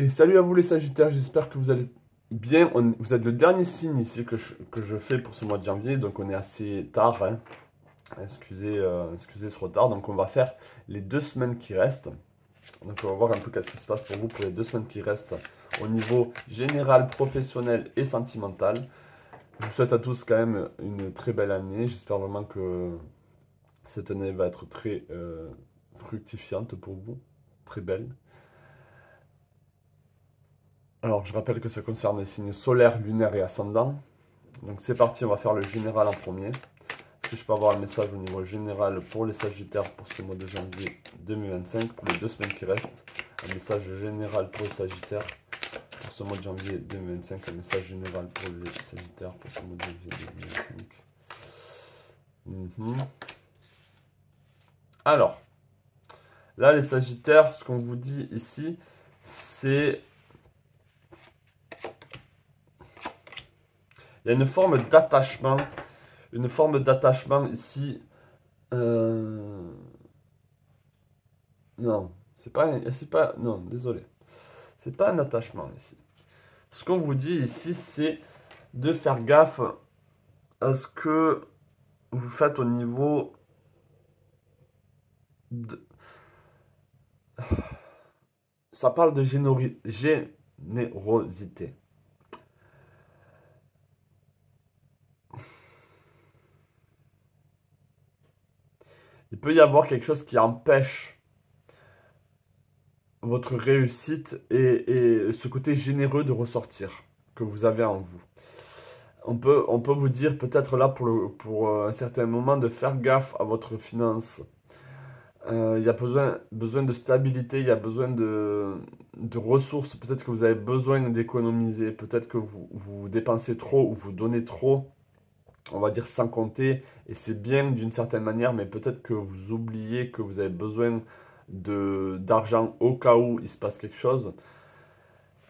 Et salut à vous les Sagittaires, j'espère que vous allez bien. Vous êtes le dernier signe ici que je fais pour ce mois de janvier, donc on est assez tard, hein. Excusez ce retard. Donc on va faire les 2 semaines qui restent. Donc on va voir un peu qu'est-ce qui se passe pour vous pour les 2 semaines qui restent au niveau général, professionnel et sentimental. Je vous souhaite à tous quand même une très belle année. J'espère vraiment que cette année va être très fructifiante pour vous, très belle. Alors, je rappelle que ça concerne les signes solaires, lunaires et ascendants. Donc, c'est parti, on va faire le général en premier. Est-ce que je peux avoir un message au niveau général pour les Sagittaires pour ce mois de janvier 2025, pour les 2 semaines qui restent? Un message général pour les Sagittaires pour ce mois de janvier 2025. Un message général pour les Sagittaires pour ce mois de janvier 2025. Alors, là, les Sagittaires, ce qu'on vous dit ici, c'est... Il y a une forme d'attachement ici. Non, non, désolé. C'est pas un attachement ici. Ce qu'on vous dit ici, c'est de faire gaffe à ce que vous faites au niveau de... Ça parle de générosité. Il peut y avoir quelque chose qui empêche votre réussite et ce côté généreux de ressortir que vous avez en vous. On peut vous dire peut-être là pour un certain moment de faire gaffe à votre finance. Il y a besoin de stabilité, il y a besoin de ressources. Peut-être que vous avez besoin d'économiser, peut-être que vous dépensez trop ou vous donnez trop, on va dire sans compter. Et c'est bien d'une certaine manière, mais peut-être que vous oubliez que vous avez besoin d'argent au cas où il se passe quelque chose.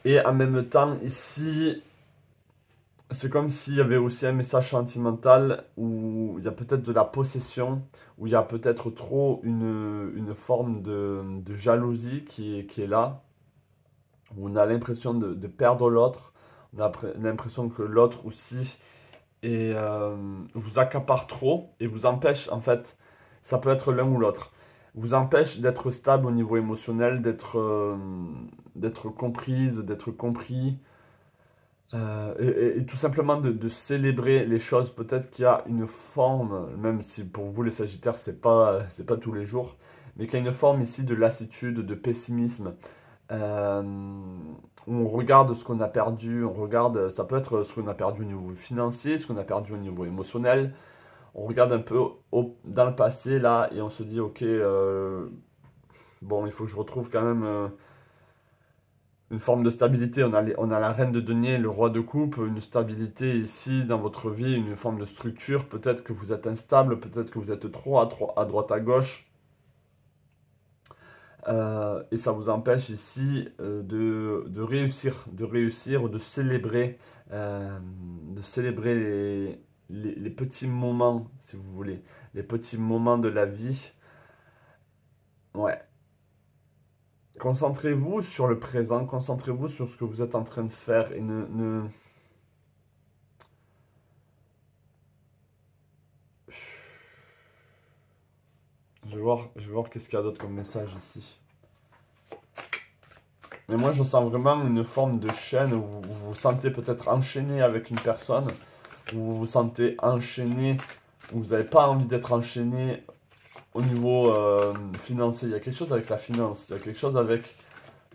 Et en même temps, ici, c'est comme s'il y avait aussi un message sentimental où il y a peut-être de la possession, où il y a peut-être trop une forme de jalousie qui est là, où on a l'impression de perdre l'autre, on a l'impression que l'autre aussi vous accapare trop et vous empêche, en fait, ça peut être l'un ou l'autre, vous empêche d'être stable au niveau émotionnel, d'être comprise, d'être compris. Et tout simplement de célébrer les choses. Peut-être qu'il y a une forme, même si pour vous les Sagittaires, c'est pas tous les jours, mais qu'il y a une forme ici de lassitude, de pessimisme. Euh, on regarde ce qu'on a perdu, on regarde, ça peut être ce qu'on a perdu au niveau financier, ce qu'on a perdu au niveau émotionnel. On regarde un peu dans le passé là et on se dit, ok, bon, il faut que je retrouve quand même une forme de stabilité. On a la reine de denier, le roi de coupe, une stabilité ici dans votre vie, une forme de structure. Peut-être que vous êtes instable, peut-être que vous êtes trop à droite, à gauche. Et ça vous empêche ici de réussir ou de célébrer les petits moments, si vous voulez, les petits moments de la vie. Ouais. Concentrez-vous sur le présent, concentrez-vous sur ce que vous êtes en train de faire et je vais voir qu'est-ce qu'il y a d'autre comme message ici. Mais moi, je sens vraiment une forme de chaîne où vous vous sentez peut-être enchaîné avec une personne, où vous vous sentez enchaîné, où vous n'avez pas envie d'être enchaîné au niveau financier. Il y a quelque chose avec la finance, il y a quelque chose avec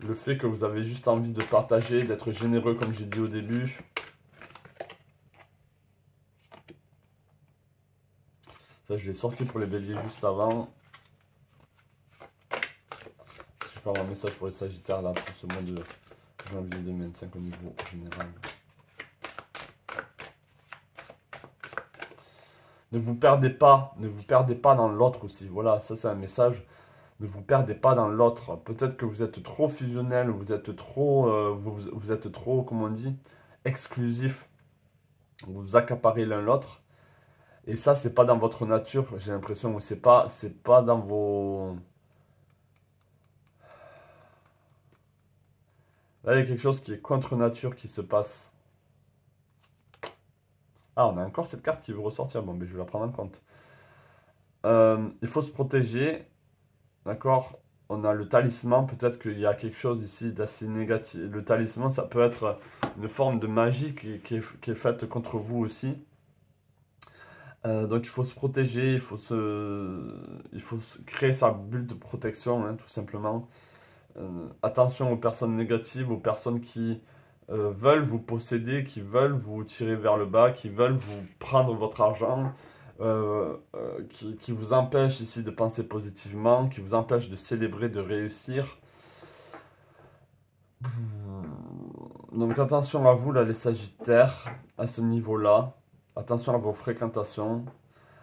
le fait que vous avez juste envie de partager, d'être généreux, comme j'ai dit au début. Ça, je l'ai sorti pour les béliers juste avant. Je peux avoir un message pour les sagittaires là, pour ce mois de janvier 2025 au niveau général. Ne vous perdez pas dans l'autre aussi. Voilà, ça c'est un message. Ne vous perdez pas dans l'autre. Peut-être que vous êtes trop fusionnel, vous êtes trop, comment on dit, exclusif. Vous vous accaparez l'un l'autre. Et ça, c'est pas dans votre nature. J'ai l'impression que c'est pas dans vos, Là, il y a quelque chose qui est contre nature qui se passe. Ah, on a encore cette carte qui veut ressortir. Bon, mais je vais la prendre en compte. Il faut se protéger. D'accord? On a le talisman. Peut-être qu'il y a quelque chose ici d'assez négatif. Le talisman, ça peut être une forme de magie qui est faite contre vous aussi. Donc il faut se protéger, il faut créer sa bulle de protection, hein, tout simplement. Attention aux personnes négatives, aux personnes qui veulent vous posséder, qui veulent vous tirer vers le bas, qui veulent vous prendre votre argent, qui vous empêchent ici de penser positivement, qui vous empêchent de célébrer, de réussir. Donc attention à vous, là, les Sagittaires, à ce niveau-là. Attention à vos fréquentations.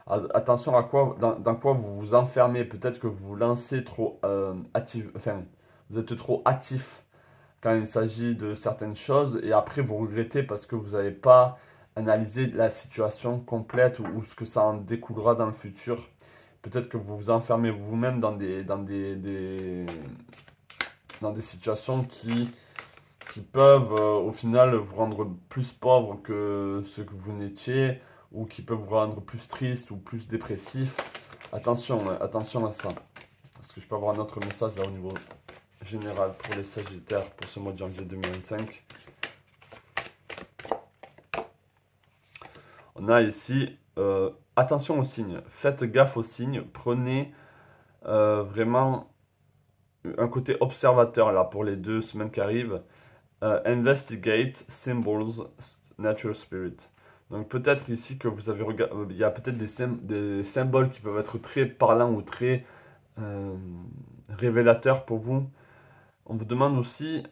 Attention à quoi, dans quoi vous vous enfermez. Peut-être que vous vous lancez trop actif, enfin, vous êtes trop actif quand il s'agit de certaines choses et après vous regrettez parce que vous n'avez pas analysé la situation complète ou ce que ça en découlera dans le futur. Peut-être que vous vous enfermez vous-même dans des situations qui peuvent au final vous rendre plus pauvre que ce que vous n'étiez ou qui peuvent vous rendre plus triste ou plus dépressif. Attention, hein, attention à ça. Est-ce que je peux avoir un autre message là au niveau général pour les Sagittaires pour ce mois de janvier 2025? On a ici, attention aux signes. Faites gaffe aux signes. Prenez vraiment un côté observateur là pour les 2 semaines qui arrivent. Investigate symbols, nature spirit. Donc peut-être ici que vous avez regardé, il y a peut-être des symboles qui peuvent être très parlants ou très révélateurs pour vous. On vous demande aussi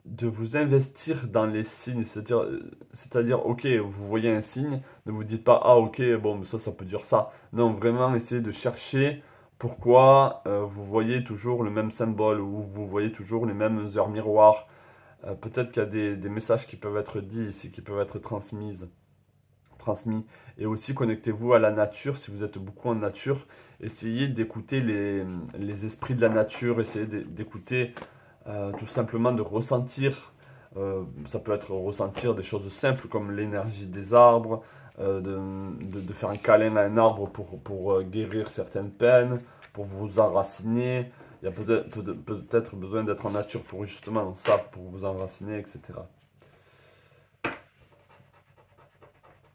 de vous investir dans les signes, c'est-à-dire, ok, vous voyez un signe, ne vous dites pas, ah ok, bon, ça peut dire ça. Non, vraiment essayez de chercher pourquoi vous voyez toujours le même symbole ou vous voyez toujours les mêmes heures miroirs. Peut-être qu'il y a des messages qui peuvent être dits ici, qui peuvent être transmis. Et aussi, connectez-vous à la nature. Si vous êtes beaucoup en nature, essayez d'écouter les esprits de la nature. Essayez d'écouter, tout simplement de ressentir. Ça peut être ressentir des choses simples comme l'énergie des arbres, de faire un câlin à un arbre pour guérir certaines peines, pour vous enraciner. Il y a peut-être besoin d'être en nature pour justement ça, pour vous enraciner, etc.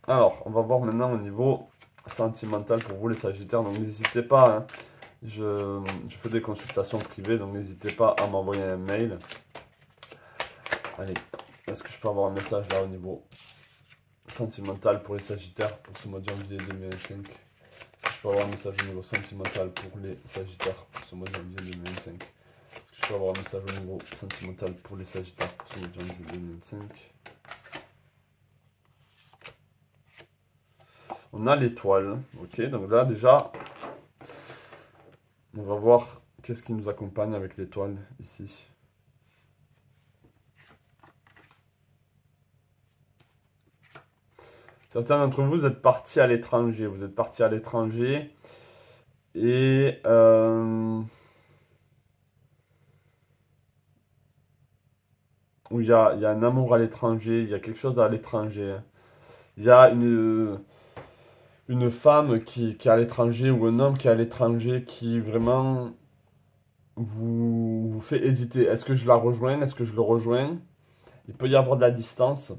Alors, on va voir maintenant au niveau sentimental pour vous les Sagittaires. Donc n'hésitez pas, hein. Je fais des consultations privées, donc n'hésitez pas à m'envoyer un mail. Allez, est-ce que je peux avoir un message là au niveau sentimental pour les Sagittaires pour ce mois de janvier 2025? Est-ce que je peux avoir un message au niveau sentimental pour les Sagittaires pour ce mois de janvier 2025? Est-ce que je peux avoir un message au niveau sentimental pour les Sagittaires pour ce mois de janvier 2025? On a l'étoile, ok, donc là déjà, on va voir qu'est-ce qui nous accompagne avec l'étoile ici. Certains d'entre vous êtes partis à l'étranger, et où il y a un amour à l'étranger, il y a quelque chose à l'étranger. Il y a une femme qui est à l'étranger ou un homme qui est à l'étranger qui vraiment vous fait hésiter. Est-ce que je la rejoins? Est-ce que je le rejoins? Il peut y avoir de la distance.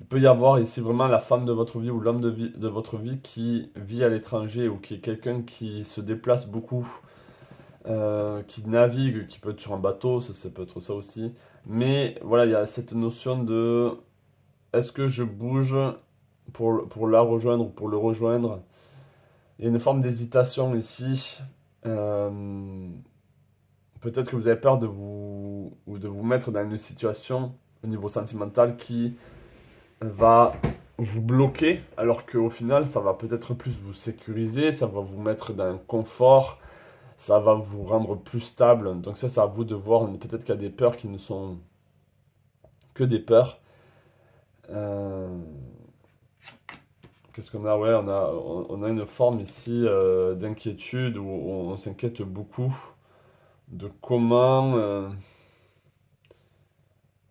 Il peut y avoir ici vraiment la femme de votre vie ou l'homme de votre vie qui vit à l'étranger ou qui est quelqu'un qui se déplace beaucoup, qui navigue, qui peut être sur un bateau, ça peut être ça aussi. Mais voilà, il y a cette notion de est-ce que je bouge pour la rejoindre ou pour le rejoindre? Il y a une forme d'hésitation ici. Peut-être que vous avez peur de vous mettre dans une situation au niveau sentimental qui va vous bloquer, alors qu'au final, ça va peut-être plus vous sécuriser, ça va vous mettre dans un confort, ça va vous rendre plus stable. Donc ça, c'est à vous de voir. Peut-être qu'il y a des peurs qui ne sont que des peurs. Qu'est-ce qu'on a? Ouais, on a une forme ici d'inquiétude où on s'inquiète beaucoup de comment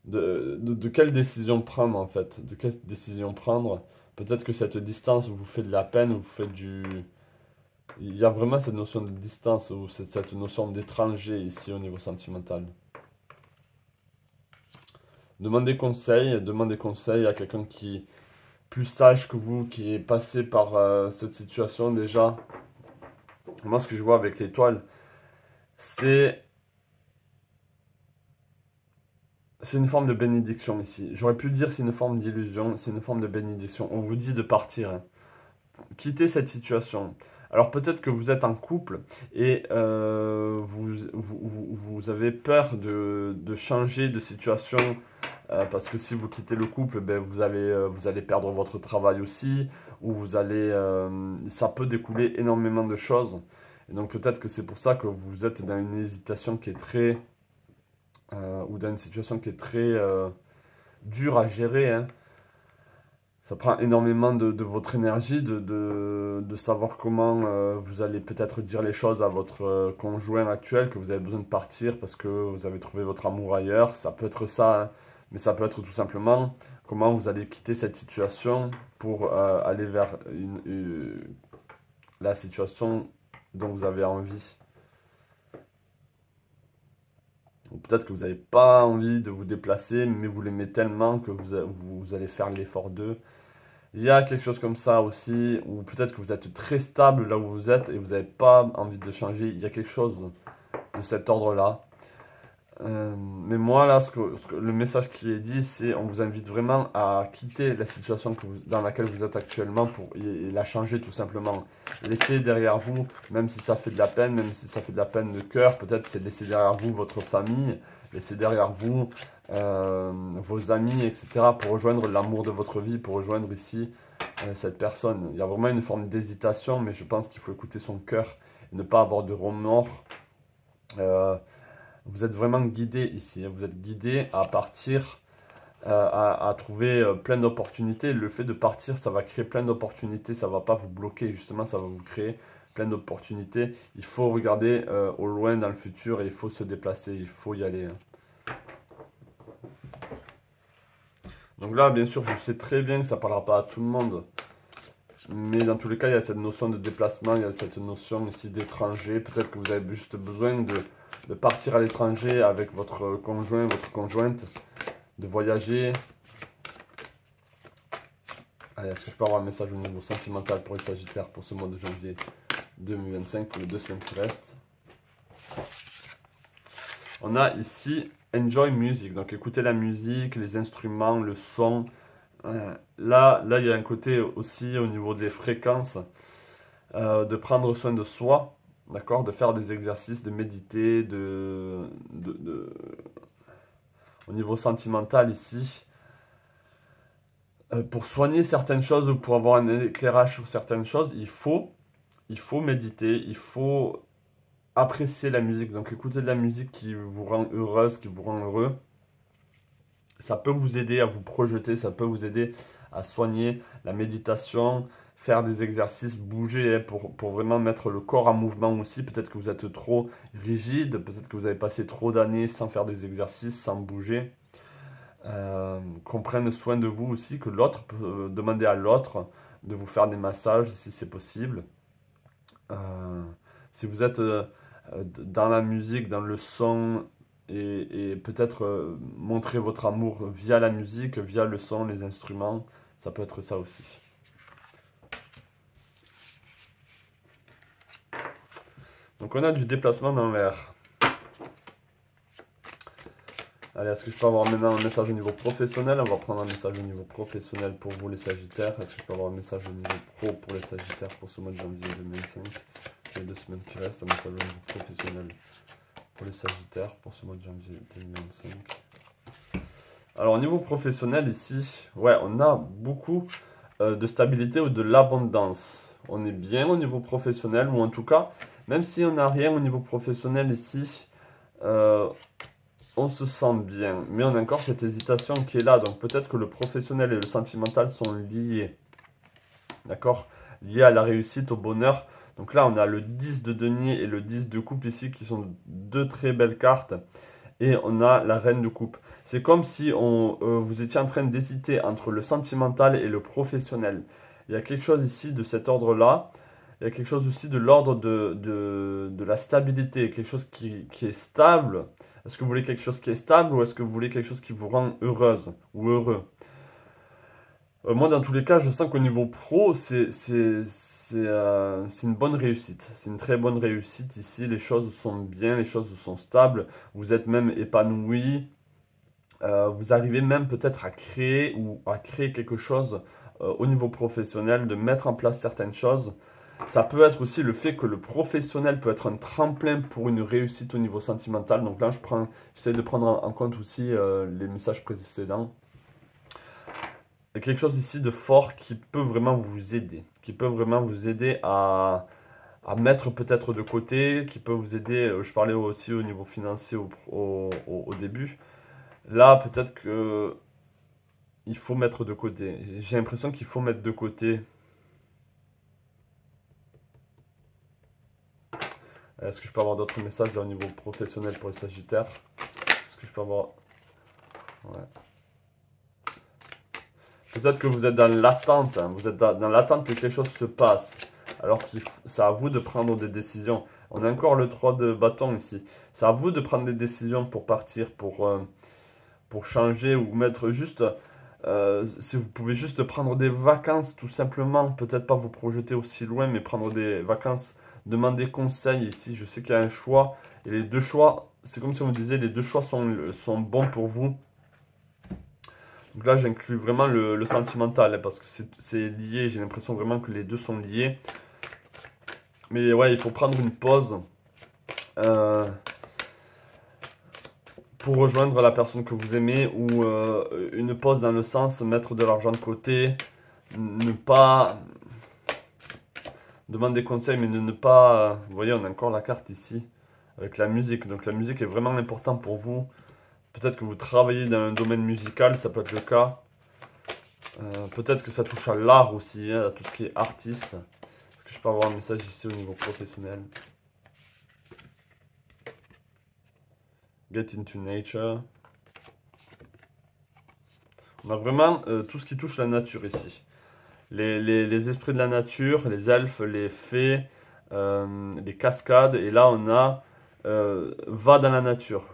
de quelle décision prendre en fait, de quelle décision prendre. Peut-être que cette distance vous fait de la peine, vous fait du... Il y a vraiment cette notion de distance ou cette notion d'étranger ici au niveau sentimental. Demandez conseil à quelqu'un qui est plus sage que vous, qui est passé par cette situation déjà. Moi, ce que je vois avec l'étoile, c'est c'est une forme de bénédiction ici. J'aurais pu dire c'est une forme d'illusion, c'est une forme de bénédiction. On vous dit de partir, hein. Quitter cette situation. Alors peut-être que vous êtes en couple et vous avez peur de changer de situation parce que si vous quittez le couple, ben, vous allez perdre votre travail aussi ou ça peut découler énormément de choses. Et donc peut-être que c'est pour ça que vous êtes dans une hésitation qui est très ou dans une situation qui est très dure à gérer, hein. Ça prend énormément de votre énergie de savoir comment vous allez peut-être dire les choses à votre conjoint actuel, que vous avez besoin de partir parce que vous avez trouvé votre amour ailleurs. Ça peut être ça, hein, mais ça peut être tout simplement comment vous allez quitter cette situation pour aller vers la situation dont vous avez envie. Ou peut-être que vous n'avez pas envie de vous déplacer, mais vous l'aimez tellement que vous allez faire l'effort d'eux. Il y a quelque chose comme ça aussi, ou peut-être que vous êtes très stable là où vous êtes et vous n'avez pas envie de changer. Il y a quelque chose de cet ordre-là. Mais moi, là, le message qui est dit, c'est on vous invite vraiment à quitter la situation dans laquelle vous êtes actuellement et la changer tout simplement. Laissez derrière vous, même si ça fait de la peine, même si ça fait de la peine de cœur, peut-être c'est laisser derrière vous votre famille, laisser derrière vous vos amis, etc. pour rejoindre l'amour de votre vie, pour rejoindre ici cette personne. Il y a vraiment une forme d'hésitation, mais je pense qu'il faut écouter son cœur et ne pas avoir de remords. Vous êtes vraiment guidé ici, hein. Vous êtes guidé à partir, à trouver plein d'opportunités. Le fait de partir, ça va créer plein d'opportunités, ça ne va pas vous bloquer, justement, ça va vous créer plein d'opportunités. Il faut regarder au loin dans le futur et il faut se déplacer, il faut y aller, hein. Donc là, bien sûr, je sais très bien que ça ne parlera pas à tout le monde. Mais dans tous les cas, il y a cette notion de déplacement, il y a cette notion aussi d'étranger. Peut-être que vous avez juste besoin de partir à l'étranger avec votre conjoint, votre conjointe, de voyager. Allez, est-ce que je peux avoir un message au niveau sentimental pour les Sagittaires pour ce mois de janvier 2025, pour les 2 semaines qui restent? On a ici Enjoy Music, donc écoutez la musique, les instruments, le son. Là, il y a un côté aussi au niveau des fréquences, de prendre soin de soi, d'accord, de faire des exercices, de méditer, au niveau sentimental ici, pour soigner certaines choses ou pour avoir un éclairage sur certaines choses, il faut méditer, il faut apprécier la musique. Donc écouter de la musique qui vous rend heureuse, qui vous rend heureux. Ça peut vous aider à vous projeter, ça peut vous aider à soigner la méditation, faire des exercices, bouger, hein, pour vraiment mettre le corps en mouvement aussi. Peut-être que vous êtes trop rigide, peut-être que vous avez passé trop d'années sans faire des exercices, sans bouger. Qu'on prenne soin de vous aussi, que l'autre peut demander à l'autre de vous faire des massages si c'est possible. Si vous êtes dans la musique, dans le son, et peut-être montrer votre amour via la musique, via le son, les instruments, ça peut être ça aussi. Donc on a du déplacement dans l'air. Allez, est-ce que je peux avoir maintenant un message au niveau professionnel? On va prendre un message au niveau professionnel pour vous les Sagittaires. Est-ce que je peux avoir un message au niveau pro pour les Sagittaires pour ce mois de janvier 2025? Les 2 semaines qui restent, un message au niveau professionnel pour les Sagittaires pour ce mois de janvier 2025. Alors au niveau professionnel ici, ouais, on a beaucoup de stabilité ou de l'abondance. On est bien au niveau professionnel, ou en tout cas, même si on n'a rien au niveau professionnel ici, on se sent bien. Mais on a encore cette hésitation qui est là. Donc peut-être que le professionnel et le sentimental sont liés. D'accord? Liés à la réussite, au bonheur. Donc là, on a le 10 de denier et le 10 de coupe ici qui sont deux très belles cartes. et on a la reine de coupe. C'est comme si vous étiez en train d'hésiter entre le sentimental et le professionnel. Il y a quelque chose ici de cet ordre-là. Il y a quelque chose aussi de l'ordre de la stabilité, quelque chose qui est stable. Est-ce que vous voulez quelque chose qui est stable ou est-ce que vous voulez quelque chose qui vous rend heureuse ou heureux? Moi, dans tous les cas, je sens qu'au niveau pro, c'est une bonne réussite. C'est une très bonne réussite ici. Les choses sont bien, les choses sont stables. Vous êtes même épanoui. Vous arrivez même peut-être à créer ou à créer quelque chose au niveau professionnel, de mettre en place certaines choses. Ça peut être aussi le fait que le professionnel peut être un tremplin pour une réussite au niveau sentimental. Donc là, j'essaie de prendre en compte aussi les messages précédents. Il y a quelque chose ici de fort qui peut vraiment vous aider, qui peut vraiment vous aider à mettre peut-être de côté, qui peut vous aider, je parlais aussi au niveau financier au début. Là, peut-être que il faut mettre de côté. J'ai l'impression qu'il faut mettre de côté. Est-ce que je peux avoir d'autres messages là, au niveau professionnel pour les Sagittaires? Est-ce que je peux avoir... Ouais. Peut-être que vous êtes dans l'attente, hein. Vous êtes dans l'attente que quelque chose se passe. Alors que c'est à vous de prendre des décisions. On a encore le 3 de bâton ici. C'est à vous de prendre des décisions pour partir, pour changer ou mettre juste... si vous pouvez juste prendre des vacances tout simplement, peut-être pas vous projeter aussi loin, mais prendre des vacances, demander conseil ici. Je sais qu'il y a un choix et les deux choix, c'est comme si on me disait les deux choix sont bons pour vous. Donc là, j'inclus vraiment le sentimental hein, parce que c'est lié. J'ai l'impression vraiment que les deux sont liés. Mais ouais, il faut prendre une pause pour rejoindre la personne que vous aimez ou une pause dans le sens mettre de l'argent de côté, ne pas demander conseil, mais ne pas... vous voyez, on a encore la carte ici avec la musique. Donc la musique est vraiment importante pour vous. Peut-être que vous travaillez dans un domaine musical, ça peut être le cas. Peut-être que ça touche à l'art aussi, hein, à tout ce qui est artiste. Est-ce que je peux avoir un message ici au niveau professionnel? Get into nature. On a vraiment tout ce qui touche la nature ici. Les esprits de la nature, les elfes, les fées, les cascades. Et là, on a va dans la nature.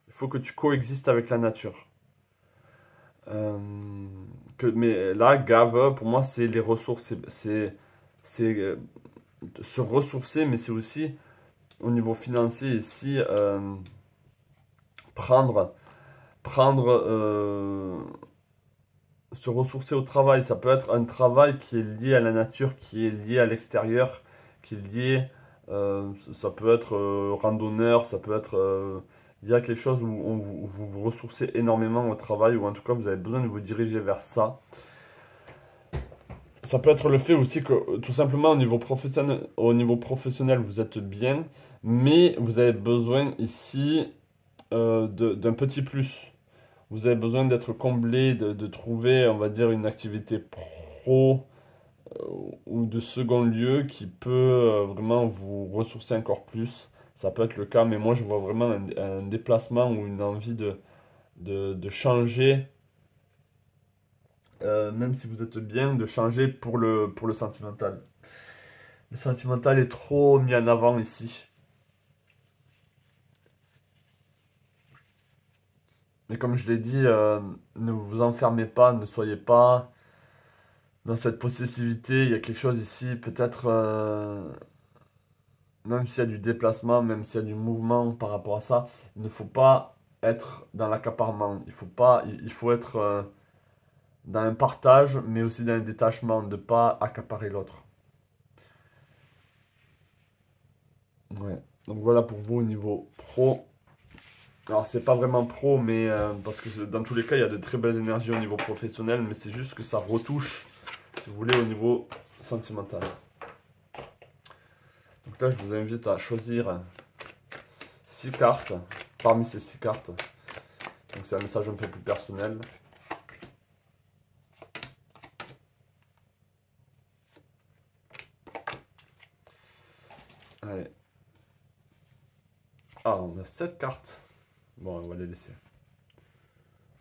Il faut que tu coexistes avec la nature. Mais là, Gave, pour moi, c'est les ressources. C'est se ressourcer, mais c'est aussi au niveau financier ici prendre, prendre se ressourcer au travail. Ça peut être un travail qui est lié à la nature, qui est lié à l'extérieur, qui est lié, ça peut être randonneur, ça peut être, il y a quelque chose où vous vous ressourcez énormément au travail, ou en tout cas vous avez besoin de vous diriger vers ça. Ça peut être le fait aussi que tout simplement au niveau professionnel vous êtes bien, mais vous avez besoin ici d'un petit plus. Vous avez besoin d'être comblé, de trouver, on va dire, une activité pro euh, ou de second lieu qui peut vraiment vous ressourcer encore plus. Ça peut être le cas, mais moi je vois vraiment un déplacement ou une envie de changer, même si vous êtes bien, de changer pour le sentimental. Le sentimental est trop mis en avant ici. Mais comme je l'ai dit, ne vous enfermez pas, ne soyez pas dans cette possessivité. Il y a quelque chose ici, peut-être, même s'il y a du déplacement, même s'il y a du mouvement par rapport à ça, il ne faut pas être dans l'accaparement. Il faut être dans un partage, mais aussi dans un détachement, de ne pas accaparer l'autre. Ouais. Donc voilà pour vous au niveau pro. Alors c'est pas vraiment pro, mais parce que dans tous les cas, il y a de très belles énergies au niveau professionnel, mais c'est juste que ça retouche, si vous voulez, au niveau sentimental. Donc là, je vous invite à choisir 6 cartes parmi ces 6 cartes. Donc c'est un message un peu plus personnel. Allez. Ah, on a 7 cartes. Bon, on va les laisser.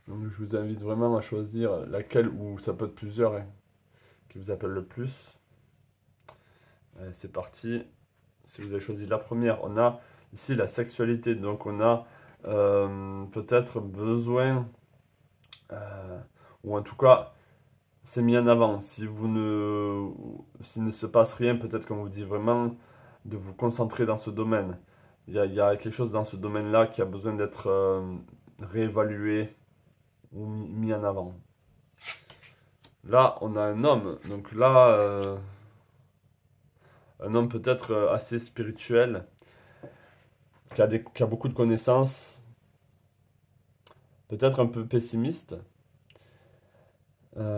Donc je vous invite vraiment à choisir laquelle, ou ça peut être plusieurs, hein, qui vous appelle le plus. Allez, c'est parti. Si vous avez choisi la première, on a ici la sexualité. Donc on a peut-être besoin, ou en tout cas, c'est mis en avant. S'il ne se passe rien, peut-être qu'on vous dit vraiment de vous concentrer dans ce domaine. Il y a quelque chose dans ce domaine-là qui a besoin d'être réévalué ou mis en avant. Là, on a un homme. Donc là, un homme peut-être assez spirituel, qui a beaucoup de connaissances, peut-être un peu pessimiste. Un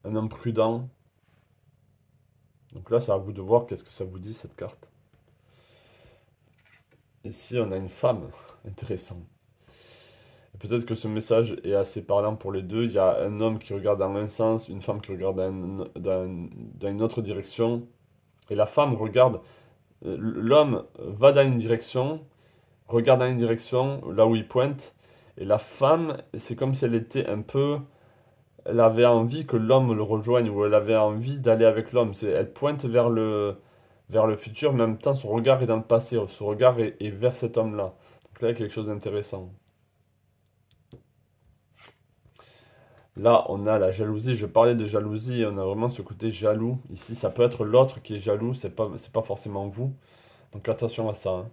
homme prudent. Donc là, c'est à vous de voir qu'est-ce que ça vous dit cette carte. Ici, on a une femme. Intéressant. Peut-être que ce message est assez parlant pour les deux. Il y a un homme qui regarde dans un sens, une femme qui regarde dans une autre direction. Et la femme regarde, l'homme va dans une direction, regarde dans une direction, là où il pointe. Et la femme, c'est comme si elle était un peu... Elle avait envie que l'homme le rejoigne, ou elle avait envie d'aller avec l'homme. Elle pointe vers le futur, mais en même temps, son regard est dans le passé. Son regard est vers cet homme-là. Donc là, il y a quelque chose d'intéressant. Là, on a la jalousie. Je parlais de jalousie. On a vraiment ce côté jaloux. Ici, ça peut être l'autre qui est jaloux. C'est pas forcément vous. Donc attention à ça, hein.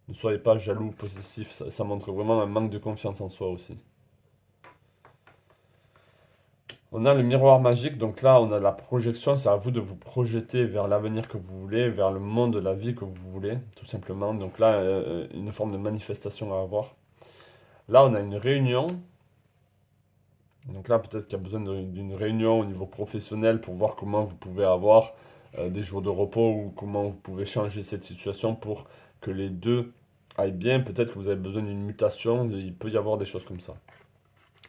Ne soyez pas jaloux, possessif. Ça montre vraiment un manque de confiance en soi aussi. On a le miroir magique. Donc là, on a la projection. C'est à vous de vous projeter vers l'avenir que vous voulez, vers le monde de la vie que vous voulez, tout simplement. Donc là, une forme de manifestation à avoir. Là, on a une réunion. Donc là, peut-être qu'il y a besoin d'une réunion au niveau professionnel pour voir comment vous pouvez avoir des jours de repos, ou comment vous pouvez changer cette situation pour que les deux aillent bien. Peut-être que vous avez besoin d'une mutation, il peut y avoir des choses comme ça.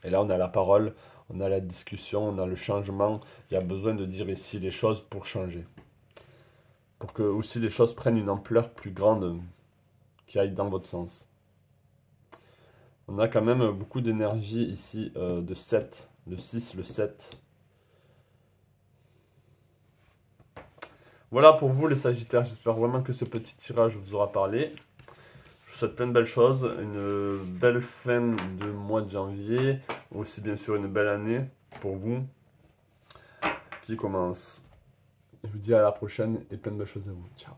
Et là, on a la parole, on a la discussion, on a le changement. Il y a besoin de dire ici les choses pour changer. Pour que aussi les choses prennent une ampleur plus grande qui aille dans votre sens. On a quand même beaucoup d'énergie ici de 7, le 6, le 7. Voilà pour vous les Sagittaires, j'espère vraiment que ce petit tirage vous aura parlé. Je vous souhaite plein de belles choses, une belle fin de mois de janvier, aussi bien sûr une belle année pour vous qui commence. Je vous dis à la prochaine et plein de belles choses à vous. Ciao.